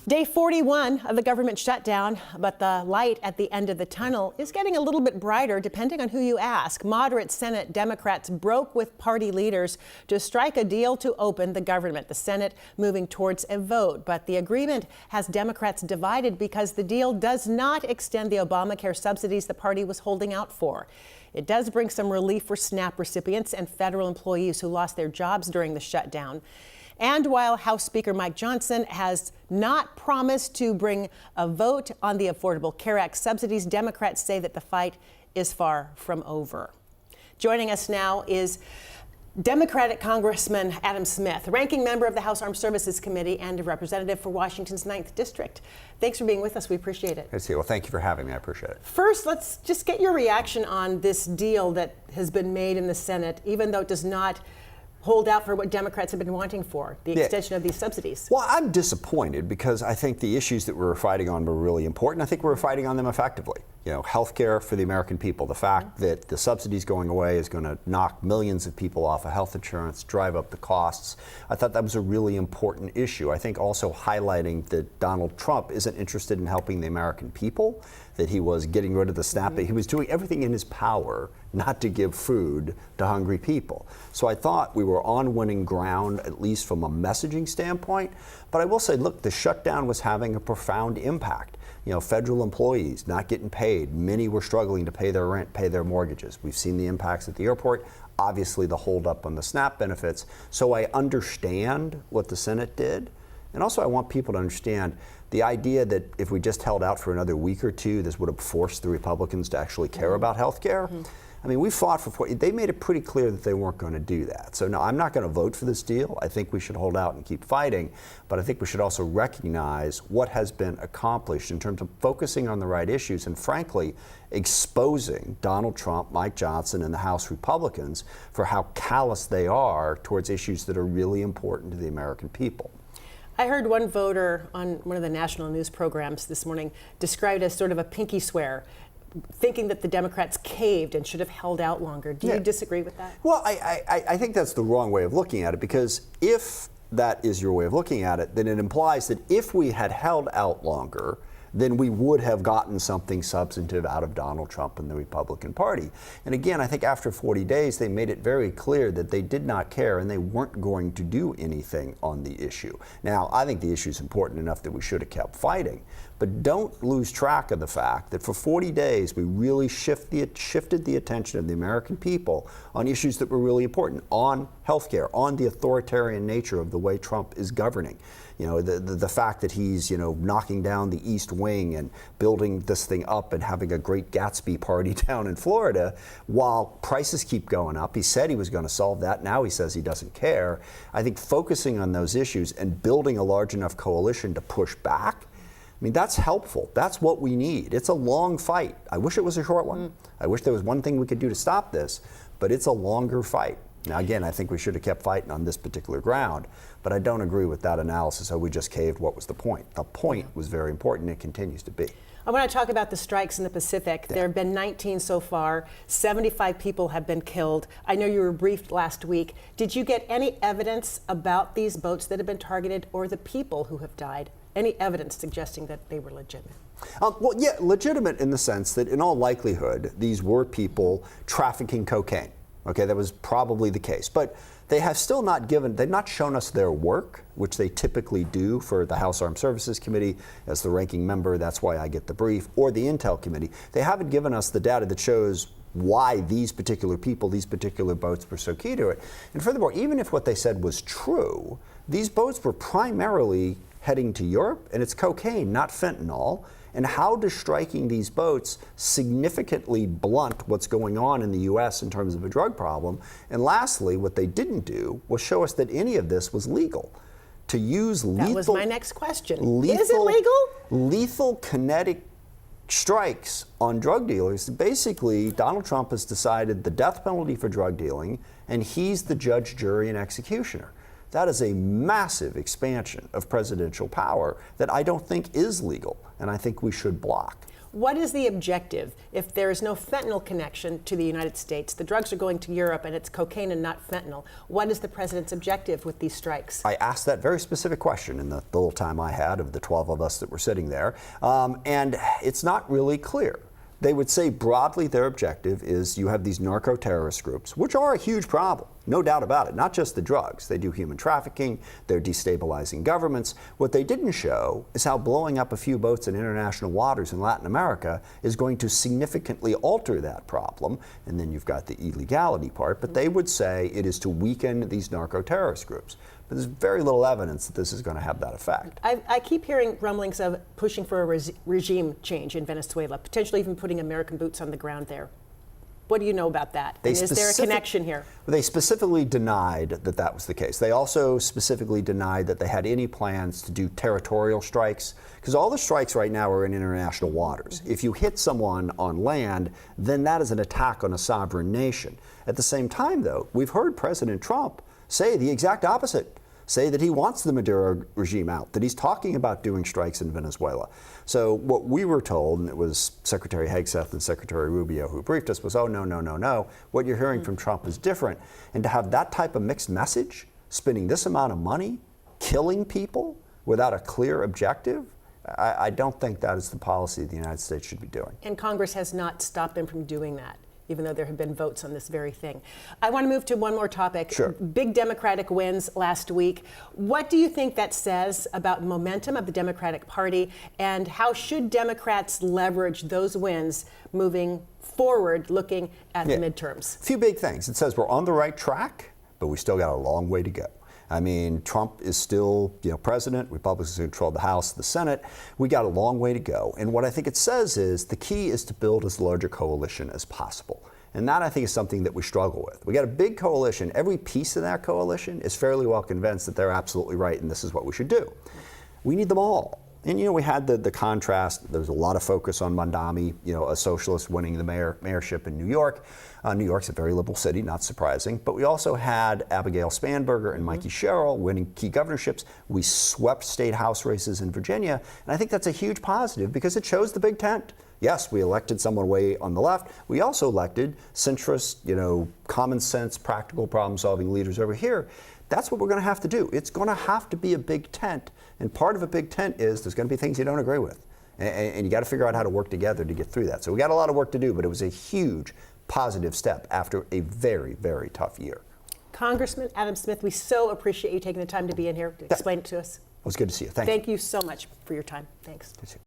Day 41 of the government shutdown, but the light at the end of the tunnel is getting a little bit brighter depending on who you ask. Moderate Senate Democrats broke with party leaders to strike a deal to open the government. The Senate moving towards a vote, but the agreement has Democrats divided because the deal does not extend the Obamacare subsidies the party was holding out for. It does bring some relief for SNAP recipients and federal employees who lost their jobs during the shutdown. And while House Speaker Mike Johnson has not promised to bring a vote on the Affordable Care Act subsidies, Democrats say that the fight is far from over. Joining us now is Democratic Congressman Adam Smith, ranking member of the House Armed Services Committee and a representative for Washington's 9th District. Thanks for being with us. We appreciate it. Well, thank you for having me. I appreciate it. First, let's just get your reaction on this deal that has been made in the Senate, even though it does not hold out for what Democrats have been wanting for, the extension of these subsidies. Well, I'm disappointed because I think the issues that we were fighting on were really important. I think we were fighting on them effectively. You know, health care for the American people, the fact that the subsidies going away is going to knock millions of people off of health insurance, drive up the costs. I thought that was a really important issue. I think also highlighting that Donald Trump isn't interested in helping the American people, that he was getting rid of the SNAP, he was doing everything in his power not to give food to hungry people. So I thought we were on winning ground, at least from a messaging standpoint. But I will say, look, the shutdown was having a profound impact. You know, federal employees not getting paid. Many were struggling to pay their rent, pay their mortgages. We've seen the impacts at the airport, obviously the holdup on the SNAP benefits. So I understand what the Senate did. And also I want people to understand the idea that if we just held out for another week or two, this would have forced the Republicans to actually care about health care. I mean, we fought for, they made it pretty clear that they weren't going to do that. So no, I'm not going to vote for this deal. I think we should hold out and keep fighting. But I think we should also recognize what has been accomplished in terms of focusing on the right issues and, frankly, exposing Donald Trump, Mike Johnson, and the House Republicans for how callous they are towards issues that are really important to the American people. I heard one voter on one of the national news programs this morning described as sort of a pinky swear, thinking that the Democrats caved and should have held out longer. Do you disagree with that? Well, I think that's the wrong way of looking at it, because if that is your way of looking at it, then it implies that if we had held out longer, then we would have gotten something substantive out of Donald Trump and the Republican Party. And again, I think after 40 days, they made it very clear that they did not care and they weren't going to do anything on the issue. Now, I think the issue is important enough that we should have kept fighting. But don't lose track of the fact that for 40 days, we really shifted the attention of the American people on issues that were really important, on health care, on the authoritarian nature of the way Trump is governing. You know, the fact that he's, knocking down the East Wing and building this thing up and having a great Gatsby party down in Florida while prices keep going up. He said he was going to solve that. Now he says he doesn't care. I think focusing on those issues and building a large enough coalition to push back, I mean, that's helpful. That's what we need. It's a long fight. I wish it was a short one. I wish there was one thing we could do to stop this, but it's a longer fight. Now, again, I think we should have kept fighting on this particular ground, but I don't agree with that analysis. Oh, we just caved. What was the point? The point was very important. And it continues to be. I want to talk about the strikes in the Pacific. There have been 19 so far. 75 people have been killed. I know you were briefed last week. Did you get any evidence about these boats that have been targeted or the people who have died? Any evidence suggesting that they were legitimate? Well, yeah, legitimate in the sense that in all likelihood, these were people trafficking cocaine. Okay, that was probably the case. But they have still not they've not shown us their work, which they typically do for the House Armed Services Committee. As the ranking member, that's why I get the brief, or the Intel Committee. They haven't given us the data that shows why these particular people, these particular boats were so key to it. And furthermore, even if what they said was true, these boats were primarily heading to Europe, and it's cocaine, not fentanyl. And how does striking these boats significantly blunt what's going on in the U.S. in terms of a drug problem? And lastly, what they didn't do was show us that any of this was legal. To use lethal... That was my next question. Is it legal? Lethal kinetic strikes on drug dealers. Basically, Donald Trump has decided the death penalty for drug dealing, and he's the judge, jury, and executioner. That is a massive expansion of presidential power that I don't think is legal, and I think we should block. What is the objective? If there is no fentanyl connection to the United States, the drugs are going to Europe and it's cocaine and not fentanyl. What is the president's objective with these strikes? I asked that very specific question in the little time I had of the 12 of us that were sitting there, and it's not really clear. They would say broadly their objective is you have these narco-terrorist groups, which are a huge problem, no doubt about it, not just the drugs. They do human trafficking, they're destabilizing governments. What they didn't show is how blowing up a few boats in international waters in Latin America is going to significantly alter that problem. And then you've got the illegality part, but they would say it is to weaken these narco-terrorist groups. But there's very little evidence that this is going to have that effect. I keep hearing rumblings of pushing for a regime change in Venezuela, potentially even putting American boots on the ground there. What do you know about that? And is there a connection here? They specifically denied that that was the case. They also specifically denied that they had any plans to do territorial strikes, because all the strikes right now are in international waters. If you hit someone on land, then that is an attack on a sovereign nation. At the same time, though, we've heard President Trump say the exact opposite. Say that he wants the Maduro regime out, that he's talking about doing strikes in Venezuela. So what we were told, and it was Secretary Hegseth and Secretary Rubio who briefed us, was, oh, no, no, no, no. What you're hearing from Trump is different. And to have that type of mixed message, spending this amount of money, killing people without a clear objective, I don't think that is the policy the United States should be doing. And Congress has not stopped them from doing that, even though there have been votes on this very thing. I want to move to one more topic. Sure. Big Democratic wins last week. What do you think that says about momentum of the Democratic Party, and how should Democrats leverage those wins moving forward, looking at the midterms? A few big things. It says we're on the right track, but we still got a long way to go. I mean, Trump is still, president. Republicans control the House, the Senate. We got a long way to go. And what I think it says is the key is to build as large a coalition as possible. And that, I think, is something that we struggle with. We got a big coalition. Every piece of that coalition is fairly well convinced that they're absolutely right and this is what we should do. We need them all. And, we had the contrast. There was a lot of focus on Mondami, a socialist winning the mayorship in New York. New York's a very liberal city, not surprising. But we also had Abigail Spanberger and Mikey Sherrill winning key governorships. We swept state house races in Virginia. And I think that's a huge positive because it shows the big tent. Yes, we elected someone way on the left. We also elected centrist, common sense, practical problem-solving leaders over here. That's what we're going to have to do. It's going to have to be a big tent. And part of a big tent is there's going to be things you don't agree with. And you got to figure out how to work together to get through that. So we got a lot of work to do, but it was a huge positive step after a very, very tough year. Congressman Adam Smith, we so appreciate you taking the time to be in here to explain it to us. It was good to see you. Thank you so much for your time. Thanks. Good to see you.